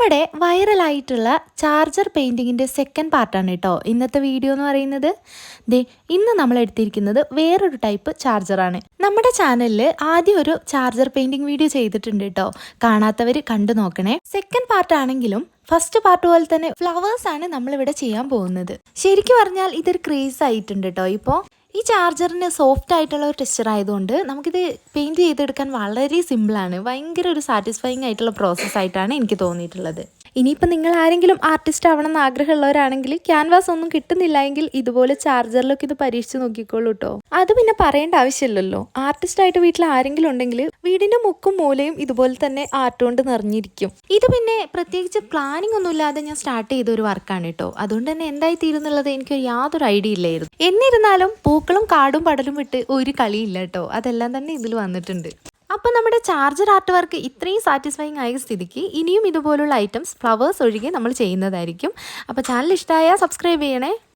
നമ്മുടെ വൈറലായിട്ടുള്ള charger പെയിൻറ്റിങ്ങിൻ്റെ second പാർട്ടാണ് കേട്ടോ ഇന്നത്തെ വീഡിയോ എന്ന് പറയുന്നത്. ഇന്ന് നമ്മൾ എടുത്തിരിക്കുന്നത് വേറൊരു ടൈപ്പ് ചാർജറാണ്. നമ്മുടെ ചാനലിൽ ആദ്യം ഒരു ചാർജർ പെയിൻറ്റിങ് വീഡിയോ ചെയ്തിട്ടുണ്ട് കേട്ടോ. കാണാത്തവർ കണ്ടു നോക്കണേ. സെക്കൻഡ് പാർട്ടാണെങ്കിലും ഫസ്റ്റ് പാർട്ട് പോലെ തന്നെ ഫ്ലവേഴ്സ് ആണ് നമ്മളിവിടെ ചെയ്യാൻ പോകുന്നത്. ശരിക്കും പറഞ്ഞാൽ ഇതൊരു ക്രേസ് ആയിട്ടുണ്ട് കേട്ടോ. ഇപ്പോൾ ഈ ചാർജറിന് സോഫ്റ്റ് ആയിട്ടുള്ള ഒരു ടെക്സ്ചർ ആയതുകൊണ്ട് നമുക്കിത് പെയിൻറ്റ് ചെയ്തെടുക്കാൻ വളരെ സിമ്പിളാണ്. ഭയങ്കര ഒരു സാറ്റിസ്ഫൈങ് ആയിട്ടുള്ള പ്രോസസ്സായിട്ടാണ് എനിക്ക് തോന്നിയിട്ടുള്ളത്. ഇനിയിപ്പോൾ നിങ്ങൾ ആരെങ്കിലും ആർട്ടിസ്റ്റ് ആവണം എന്ന് ആഗ്രഹമുള്ളവരാണെങ്കിൽ ക്യാൻവാസ് ഒന്നും കിട്ടുന്നില്ല എങ്കിൽ ഇതുപോലെ ചാർജറിലൊക്കെ ഇത് പരീക്ഷിച്ച് നോക്കിക്കോളൂ കേട്ടോ. അത് പിന്നെ പറയേണ്ട ആവശ്യമില്ലല്ലോ. ആർട്ടിസ്റ്റായിട്ട് വീട്ടിൽ ആരെങ്കിലും ഉണ്ടെങ്കിൽ വീടിൻ്റെ മുക്കും മൂലയും ഇതുപോലെ തന്നെ ആർട്ട് കൊണ്ട് നിറഞ്ഞിരിക്കും. ഇത് പിന്നെ പ്രത്യേകിച്ച് പ്ലാനിങ് ഒന്നുമില്ലാതെ ഞാൻ സ്റ്റാർട്ട് ചെയ്ത ഒരു വർക്കാണ് കേട്ടോ. അതുകൊണ്ട് തന്നെ എന്തായി തീരുന്നുള്ളത് എനിക്ക് യാതൊരു ഐഡിയ ഇല്ലായിരുന്നു. എന്നിരുന്നാലും പൂക്കളും കാടും പടലും വിട്ട് ഒരു കളിയില്ല കേട്ടോ. അതെല്ലാം തന്നെ ഇതിൽ വന്നിട്ടുണ്ട്. അപ്പോൾ നമ്മുടെ ചാർജർ ആർട്ട് വർക്ക് ഇത്രയും സാറ്റിസ്ഫൈങ് ആയ സ്ഥിതിക്ക് ഇനിയും ഇതുപോലുള്ള ഐറ്റംസ് ഫ്ലവേഴ്സ് ഒഴികെ നമ്മൾ ചെയ്യുന്നതായിരിക്കും. അപ്പോൾ ചാനൽ ഇഷ്ടമായാൽ സബ്സ്ക്രൈബ് ചെയ്യണേ.